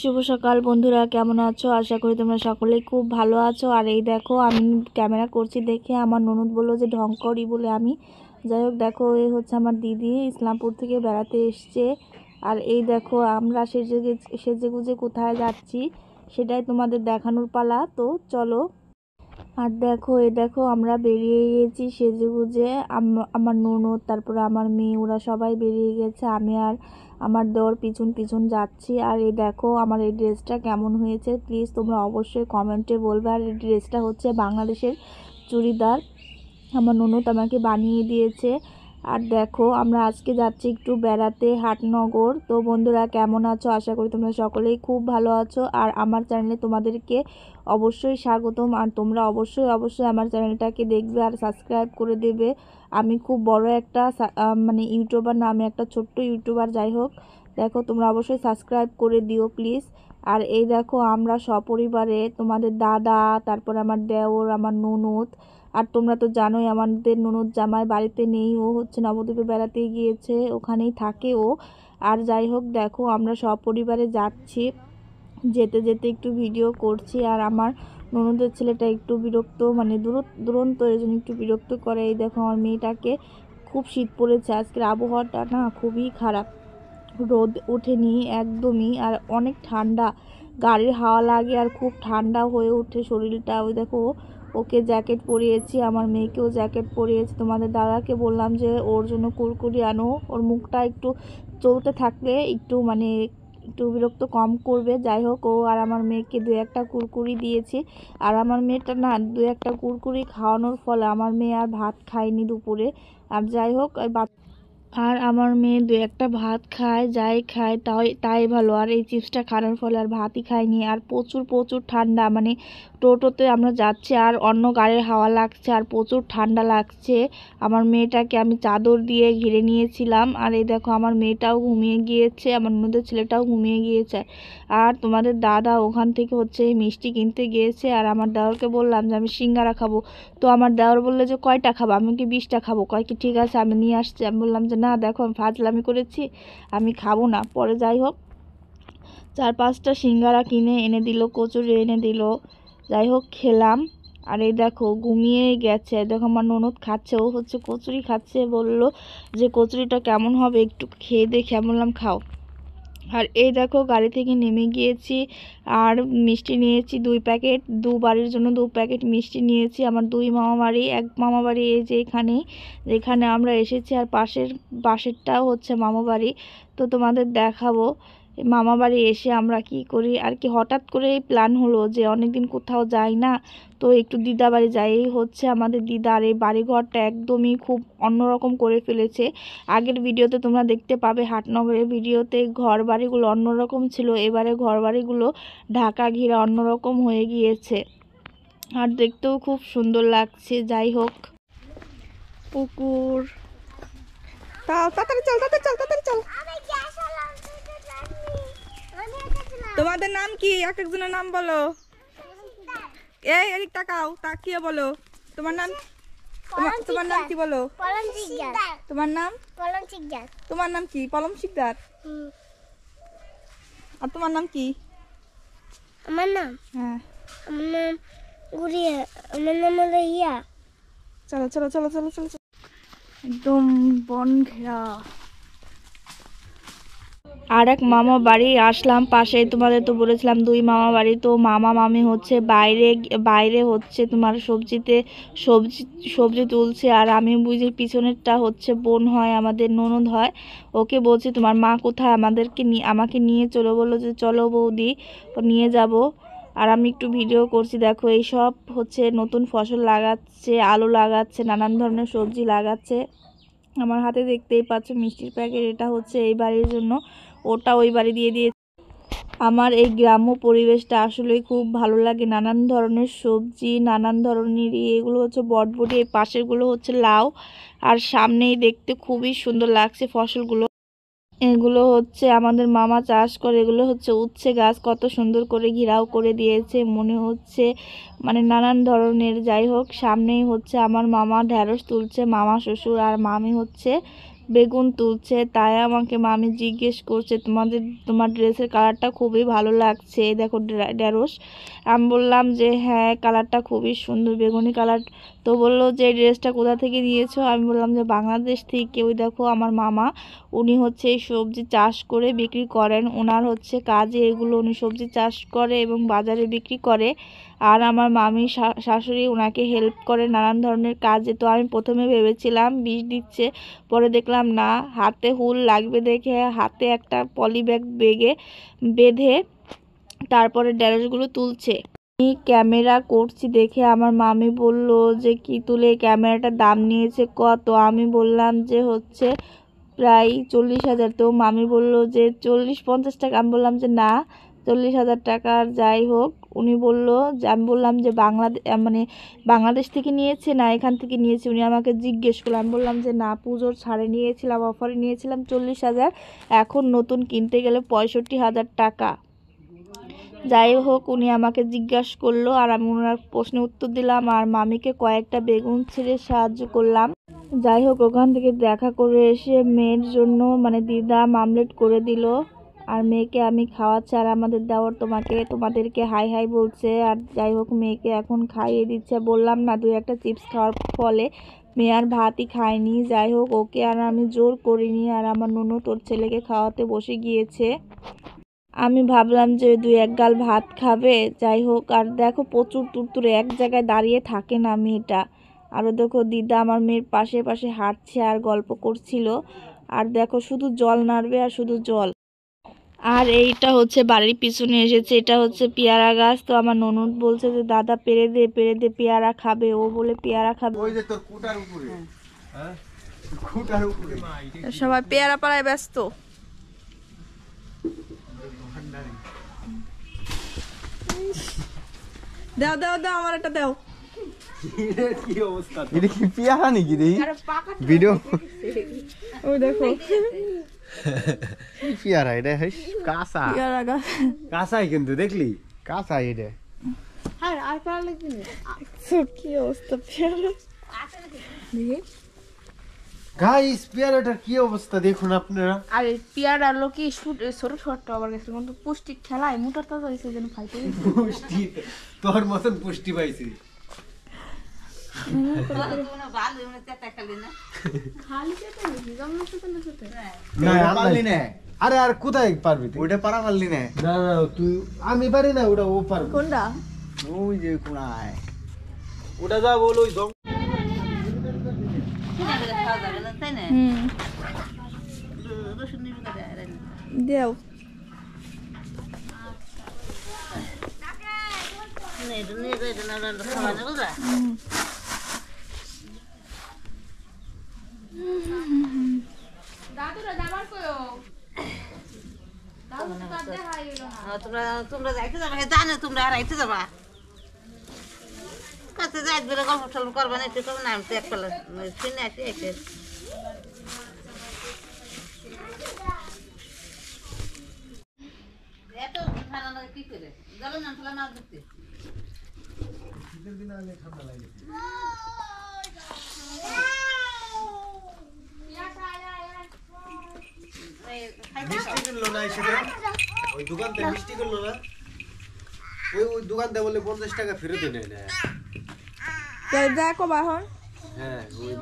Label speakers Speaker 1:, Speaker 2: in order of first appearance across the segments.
Speaker 1: শুভ সকাল বন্ধুরা, কেমন আছো? আশা করি তোমরা সকলেই খুব ভালো আছো। আর এই দেখো আমি ক্যামেরা করছি দেখে আমার ননদ বললো যে ঢং করি বলে আমি, যাই হোক দেখো এই হচ্ছে আমার দিদি ইসলামপুর থেকে বেড়াতে এসছে। আর এই দেখো আমরা সেজেগুজে কোথায় যাচ্ছি সেটাই তোমাদের দেখানোর পালা, তো চলো। আর দেখো এই দেখো আমরা বেরিয়ে গেছি সেজেগুজে, আমার ননদ তারপরে আমার মেয়ে ওরা সবাই বেরিয়ে গেছে, আমি আর আমার দেওর পিছন পিছন যাচ্ছি। আর এই দেখো আমার এই ড্রেসটা কেমন হয়েছে প্লিজ তোমরা অবশ্যই কমেন্টে বলবে। আর এই ড্রেসটা হচ্ছে বাংলাদেশের চুড়িদার, আমার ননদ আমাকে বানিয়ে দিয়েছে। আর দেখো আমরা আজকে যাচ্ছি একটু বেড়াতে হাটনগর। তো বন্ধুরা কেমন আছো? আশা করি তোমরা সকলেই খুব ভালো আছো। আর আমার চ্যানেলে তোমাদেরকে অবশ্যই স্বাগতম। আর তোমরা অবশ্যই অবশ্যই আমার চ্যানেলটাকে দেখবে আর সাবস্ক্রাইব করে দেবে। আমি খুব বড় একটা মানে ইউটিউবার না, আমি একটা ছোট্ট ইউটিউবার, যাই হোক দেখো তোমরা অবশ্যই সাবস্ক্রাইব করে দিও প্লিজ। আর এই দেখো আমরা সপরিবারে তোমাদের দাদা, তারপর আমার দেওর, আমার ননদ, আর তোমরা তো জানোই আমাদের ননদ জামাই বাড়িতে নেই, ও হচ্ছে নবদ্বীপে বেড়াতে গিয়েছে, ওখানেই থাকে ও। আর যাই হোক দেখো আমরা সপরিবারে যাচ্ছি, যেতে যেতে একটু ভিডিও করছি। আর আমার ননদের ছেলেটা একটু বিরক্ত, মানে দুরন্ত, এর জন্য একটু বিরক্ত করে। এই দেখো আমার মেয়েটাকে, খুব শীত পড়েছে, আজকের আবহাওয়াটা না খুবই খারাপ, রোদ ওঠেনি একদমই, আর অনেক ঠান্ডা, গাড়ির হাওয়া লাগে আর খুব ঠান্ডা হয়ে ওঠে শরীরটা। ওই দেখো ওকে জ্যাকেট পরিয়েছি, আমার মেয়েকেও জ্যাকেট পরিয়েছি। তোমাদের দাদাকে বললাম যে ওর জন্য কুরকুরি আনো, ওর মুখটা একটু চলতে থাকলে একটু মানে একটু বিরক্ত কম করবে। যাই হোক ও আর আমার মেয়েকে দু একটা কুরকুরি দিয়েছি। আর আমার মেয়েটা না দু একটা কুরকুরি খাওয়ানোর ফলে আমার মেয়ে আর ভাত খায়নি দুপুরে। আর যাই হোক আর আমার মেয়ে দু একটা ভাত খায়, যাই খায় তাই ভালো। আর এই চিপসটা খাওয়ার ফলে আর ভাতই খায়নি। আর প্রচুর প্রচুর ঠান্ডা, মানে টোটোতে আমরা যাচ্ছি আর অন্য গাড়ির হাওয়া লাগছে আর প্রচুর ঠান্ডা লাগছে। আমার মেয়েটাকে আমি চাদর দিয়ে ঘিরে নিয়েছিলাম। আর এই দেখো আমার মেয়েটাও ঘুমিয়ে গিয়েছে, আমার ননদের ছেলেটাও ঘুমিয়ে গিয়েছে। আর তোমাদের দাদা ওখান থেকে হচ্ছে মিষ্টি কিনতে গিয়েছে। আর আমার দেওরকে বললাম যে আমি সিঙ্গারা খাবো, তো আমার দেওর বললো যে কয়টা খাবো? আমি কি 20টা খাবো? কয় কি ঠিক আছে আমি নিয়ে আসছি। আমি বললাম যে না দেখো আমি ফাজলামি করেছি, আমি খাবো না। পরে যাই হোক 4-5টা সিঙ্গারা কিনে এনে দিল, কচুরি এনে দিল, যাই হোক খেলাম। আর এই দেখো ঘুমিয়ে গেছে, দেখো আমার ননদ খাচ্ছে, ও হচ্ছে কচুরি খাচ্ছে, বললো যে কচুরিটা কেমন হবে একটু খেয়ে দেখে। আমি বললাম খাও। আর এই দেখো গাড়ি থেকে নেমে গিয়েছি আর মিষ্টি নিয়েছি 2 প্যাকেট, বাড়ির জন্য 2 প্যাকেট মিষ্টি নিয়েছি। আমার 2 মামা বাড়ি, এক মামা বাড়ি এই যে যেখানে আমরা এসেছি, আর পাশেরটাও হচ্ছে মামা বাড়ি। তো তোমাদের দেখাবো মামা বাড়ি এসে আমরা কি করি। আর কি হঠাৎ করে এই প্ল্যান হলো যে অনেকদিন কোথাও যাই না, তো একটু দিদা বাড়ি যাই। এই হচ্ছে আমাদের দিদার এই বাড়িঘরটা একদমই খুব অন্যরকম করে ফেলেছে। আগের ভিডিওতে তোমরা দেখতে পাবে হাটনগরের ভিডিওতে ঘর বাড়িগুলো অন্যরকম ছিল, এবারে ঘর বাড়িগুলো ঢাকা ঘিরা অন্যরকম হয়ে গিয়েছে, আর দেখতেও খুব সুন্দর লাগছে। যাই হোক পুকুর, তাড়াতাড়ি চল তাড়াতাড়ি চল তাড়াতাড়ি চল। তোমাদের নাম কি? এক একজনের নাম বলো। এই এদিক তাকাও, তাকিয়ে বলো তোমার নাম। তোমার নাম কি বলো? তোমার নাম? তোমার নাম কি? পলম শিকদার। আর তোমার নাম কি?
Speaker 2: আমার নাম,
Speaker 1: হ্যাঁ
Speaker 2: আমার নাম গুড়িয়া, আমার নাম হলো ইয়া।
Speaker 1: চলো চলো চলো চলো চলো চলো। একদম বন ঘেরা। আর এক মামা বাড়ি আসলাম পাশে, তোমাদের তো বলেছিলাম 2 মামা বাড়ি। তো মামা মামি হচ্ছে বাইরে হচ্ছে তোমার সবজি তুলছে। আর আমি বুঝি পিছনেরটা হচ্ছে বোন হয়, আমাদের ননদ হয়। ওকে বলছি তোমার মা কোথায়, আমাকে নিয়ে চলো, বললো যে চলো বৌদি নিয়ে যাব। আর আমি একটু ভিডিও করছি। দেখো এই সব হচ্ছে নতুন ফসল লাগাচ্ছে, আলু লাগাচ্ছে, নানান ধরনের সবজি লাগাচ্ছে। আমার হাতে দেখতেই পাচ্ছ মিষ্টির প্যাকেট, এটা হচ্ছে এই বাড়ির জন্য, ওটা ওই বাড়ি দিয়ে দিয়েছে। আমার এই গ্রাম্য পরিবেশটা আসলেই খুব ভালো লাগে, নানান ধরনের সবজি, নানান ধরনের এগুলো হচ্ছে বটবটি, এই পাশেরগুলো হচ্ছে লাউ। আর সামনেই দেখতে খুবই সুন্দর লাগছে ফসলগুলো। এগুলো হচ্ছে আমাদের মামা চাষ করে, এগুলো হচ্ছে উচ্ছে গাছ, কত সুন্দর করে ঘেরাও করে দিয়েছে, মনে হচ্ছে মানে নানান ধরনের। যাই হোক সামনেই হচ্ছে আমার মামা ঢ্যাঁড়স তুলছে, মামা শ্বশুর আর মামি হচ্ছে বেগুন তুলছে, তাই আমাকে মামি জিজ্ঞেস করছে তোমার ড্রেসের কালারটা খুবই ভালো লাগছে, এই দেখো ঢেঁড়স। আমি বললাম যে হ্যাঁ কালারটা খুবই সুন্দর বেগুনি কালার। তো বললো যে এই ড্রেসটা কোথা থেকে নিয়েছো? আমি বললাম যে বাংলাদেশ থেকে। ওই দেখো আমার মামা, উনি হচ্ছে এই সবজি চাষ করে বিক্রি করেন, ওনার হচ্ছে কাজে এগুলো, উনি সবজি চাষ করে এবং বাজারে বিক্রি করে। আর আমার মামি শাশুড়ি ওনাকে হেল্প করে নানান ধরনের কাজে। তো আমি প্রথমে ভেবেছিলাম বিষ দিচ্ছে, পরে দেখলাম না, হাতে হুল লাগবে দেখে হাতে একটা পলি ব্যাগ বেঁধে তারপরে ঢেঁড়সগুলো তুলছে। আমি ক্যামেরা করছি দেখে আমার মামি বলল যে কি তুলে ক্যামেরাটার দাম নিয়েছে কত? আমি বললাম যে হচ্ছে প্রায় 40,000। তো মামি বলল যে 40-50 টাকা। আমি বললাম যে না, 40,000 টাকার যাই হোক। উনি বলল যে, আমি বললাম যে বাংলাদেশ থেকে নিয়েছে না এখান থেকে নিয়েছে? উনি আমাকে জিজ্ঞেস করলো। আমি বললাম যে না, পুজোর ছাড়ে নিয়েছিলাম, অফারে নিয়েছিলাম 40,000, এখন নতুন কিনতে গেলে 65,000 টাকা। যাই হোক, উনি আমাকে জিজ্ঞাসা করলো আর আমি ওনার প্রশ্নের উত্তর দিলাম আর মামিকে কয়েকটা বেগুন ছিঁড়ে সাহায্য করলাম। যাই হোক, ওখান থেকে দেখা করে এসে মেয়ের জন্য দিদা মামলেট করে দিল আর মেয়েকে আমি খাওয়াচ্ছি। আর আমাদের দেওয়ার তোমাদেরকে হাই হাই বলছে। আর যাই হোক, মেয়েকে এখন খাইয়ে দিচ্ছে। বললাম না, 2-1 চিপস খাওয়ার ফলে মেয়ে আর ভাতই খায়নি। যাই হোক, ওকে আর আমি জোর করিনি। আর আমার ননদ ওর ছেলেকে খাওয়াতে বসে গিয়েছে। আমি ভাবলাম যে 2-1 গাল ভাত খাবে। যাই হোক, আর দেখো প্রচুর তুরতুরে, এক জায়গায় দাঁড়িয়ে থাকে না মেয়েটা। আরও দেখো দিদা আমার মেয়ের পাশে পাশে হাঁটছে আর গল্প করছিল। আর দেখো শুধু জল নাড়বে আর শুধু জল। আর এইটা হচ্ছে বাড়ির পিছনে এসেছে, এটা হচ্ছে পেয়ারা গাছ। তো আমার ননদ বলছে যে দাদা পেরে দে পেয়ারা খাবে, ও বলে পেয়ারা খাবে।
Speaker 3: ওই যে তোর কুটার উপরে, হ্যাঁ কুটার উপরে
Speaker 1: সবাই পেয়ারা পাড়ায় ব্যস্ত। দাও দাও দাও, আমার একটা দাও।
Speaker 3: কি অবস্থা, এটা কি পেয়ারা নাকি রে? ভিডিও
Speaker 1: ওই দেখো
Speaker 3: পেয়ারা, এটা কাঁচা
Speaker 1: পেয়ারা গাছ,
Speaker 3: কাঁচাই কিন্তু দেখলি কাঁচা এটা।
Speaker 1: হ্যাঁ আর পেয়ারা লাগবে না। কি অবস্থা পেয়ারা,
Speaker 3: গাইস পেয়ারাটার কি অবস্থা দেখুন আপনারা।
Speaker 1: আরে পেয়ারা লোকে ছোট ছোট আবার গেছে, কিন্তু পুষ্টি খেলায় মোটার তাজা হয়েছে যেন খাইতে।
Speaker 3: পুষ্টি তোর মতন পুষ্টি পাইছি। আরে আর কোথায় পারবি তুই? ওটা পারা পারলি না। না না তুই, আমি পারি না, ওটা ও পারবে।
Speaker 1: কোনটা?
Speaker 3: ওই যে কোনায় ওটা যা বল, ওই জং
Speaker 1: দেও
Speaker 4: তোমরা যাইতে যাবা, জানো তোমরা আর আইতে যাবা কাছে যাই বেড়ে গল্প টল্প করবা না, একটু করবো না। আমি তো এক পেলা শুনে আসি একে এত ঠান্ডা লাগে কি করে জল না ফেলা মাছ ধরতে।
Speaker 3: মিষ্টি কিনলো না সেটা, ওই দোকান থেকে মিষ্টি কিনলো না, ওই দোকান থেকে বলে 50 টাকা ফেরত দেয় না।
Speaker 1: দেখো বাহন,
Speaker 3: হ্যাঁ ওই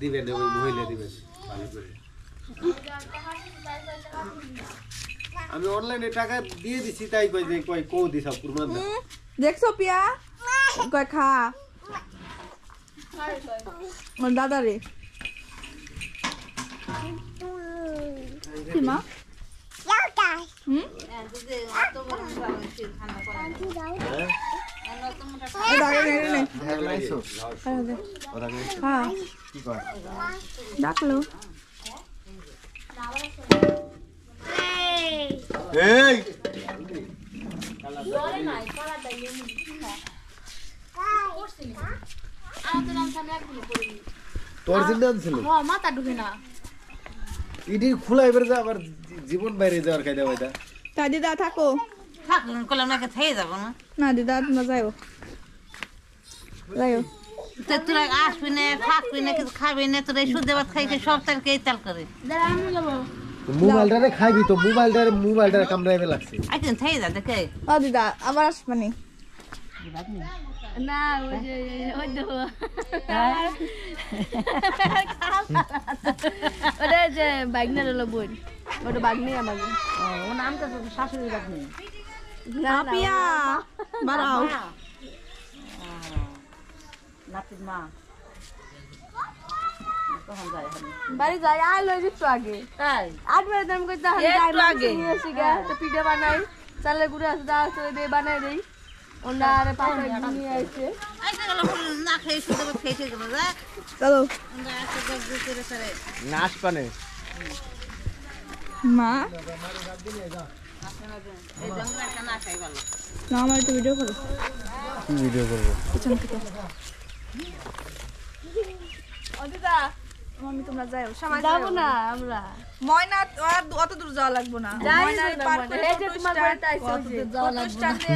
Speaker 3: দিবেন, ওই মহিলা দিবেন ভালো করে। আমি অনলাইনে টাকা দিয়ে দিছি, তাই কই যে কই কো দিছাও কুরবান দাও।
Speaker 1: দেখছো পিয়া কয় খা আমার দাদা রে কি মা ডাকলো
Speaker 3: এই তোর জিন্দা ছিল
Speaker 1: মাথা ঢুকে না
Speaker 3: ইডি খুলাই বের যা, আবার জীবন বাইরে যাওয়ার কায়দা বাইদা।
Speaker 1: তা দিদা থাকো,
Speaker 4: থাকলাম কলাম নাকি থেকে যাবো না।
Speaker 1: না দিদা তোমরা যাইও যাইও
Speaker 4: তোরা আসবি না থাকবি না কিছু খাবি না তোরা এই শুদ্ধ ভাত খাইছে সব তালকে এই তাল করে
Speaker 3: মোবাইলটারে খাইবি তো মোবাইলটারে কামড়াইবে লাগছে
Speaker 4: একদিন থাই যা দেখে
Speaker 1: ও দিদা আবার আসবানি
Speaker 2: না ওই যে ওই দেখো ওটা যে বাগনার হলো বোন ওটা বাগনি আমাকে
Speaker 4: ও নাম তো শাশুড়ি রাখনি
Speaker 1: নাপিয়া বাড়াও
Speaker 4: নাতির মা তখন যায়
Speaker 2: বাড়ি যাই আর লই দিত আগে
Speaker 4: তাই
Speaker 2: 8 বাজে দাম কইতা
Speaker 4: একটু আগে।
Speaker 2: এসে গা তো পিঠা বানাই চালের গুঁড়ো আছে দা চলে দে বানাই দেই ওনা আরে পাপা নিয়ে আইছে
Speaker 4: আইসা গেল না খেয়ে শুদ্ধ ভাত খাইছে গেল যা
Speaker 1: চলো
Speaker 4: আমরা একটা গপ গপ করে করে
Speaker 3: নাশ পানে
Speaker 1: মা
Speaker 4: এই জঙ্গলে একটা না খাই ভালো
Speaker 1: না আমার একটু ভিডিও করো
Speaker 3: কি ভিডিও করব
Speaker 1: পিছন থেকে ও দিদা মামি তোমরা যাও সময়
Speaker 2: যাবো না আমরা
Speaker 1: ময়না আর অত দূর যাওয়া লাগবে না ময়না পার করে
Speaker 2: এই যে তোমার বাড়িতে আইছে ওই যে
Speaker 1: অটো স্ট্যান্ডে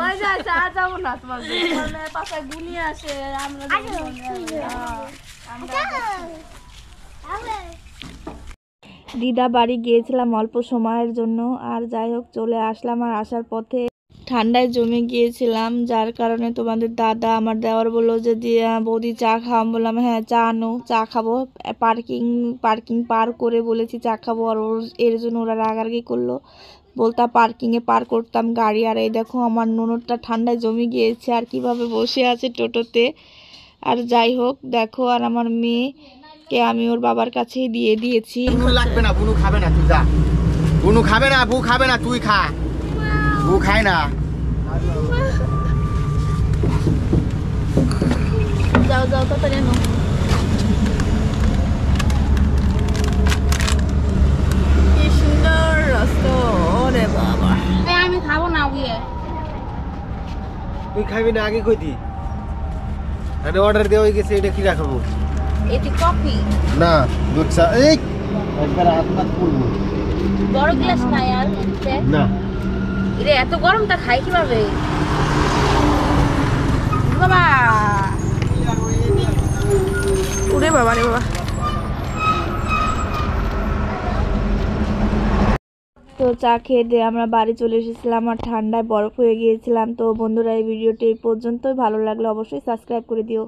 Speaker 2: ওই যে আইছে আর যাবো না তোমার মানে পাশে গুনি আসে আমরা
Speaker 1: দিদা বাড়ি গিয়েছিলাম অল্প সময়ের জন্য আর যাই হোক চলে আসলাম আর আসার পথে ঠান্ডায় জমে গিয়েছিলাম যার কারণে তোমাদের দাদা আমার দেওয়ার বললো যে বৌদি চা খাওয়াম বললাম হ্যাঁ চা আনো চা খাবো পার্কিং পার করে বলেছি চা খাবো আর এর জন্য ওরা রাগারাগি করলো বলতাম পার্কিংয়ে পার করতাম গাড়ি আর এই দেখো আমার ননদটা ঠান্ডায় জমে গিয়েছে আর কিভাবে বসে আছে টোটোতে আর যাই হোক দেখো আর আমার মেয়েকে আমি ওর বাবার কাছেই দিয়ে দিয়েছি
Speaker 3: বুনু লাগবে না বুনু খাবে না তুই যা বুনু খাবে না বউ খাবে না তুই খা বউ খায় না
Speaker 1: যাও যাও তাড়াতাড়ি আনো কি সুন্দর রাস্তা ওরে বাবা
Speaker 2: আমি খাবো না ওইয়ে
Speaker 3: তুই খাবি না আগে কইতি আরে অর্ডার দেওয়া হয়ে গেছে এটা কি রাখবো
Speaker 4: এটি কফি
Speaker 3: না দুধ চা এই একবার হাত মাত পুরবো
Speaker 2: বড় গ্লাস খাই আর
Speaker 3: না
Speaker 2: রে এত গরমটা খাই কিভাবে
Speaker 1: বাবা ওরে বাবা রে বাবা তো চা খেয়ে দিয়ে আমরা বাড়ি চলে এসেছিলাম আর ঠান্ডায় বরফ হয়ে গিয়েছিলাম তো বন্ধুরা এই ভিডিওটি এই পর্যন্তই ভালো লাগলে অবশ্যই সাবস্ক্রাইব করে দিও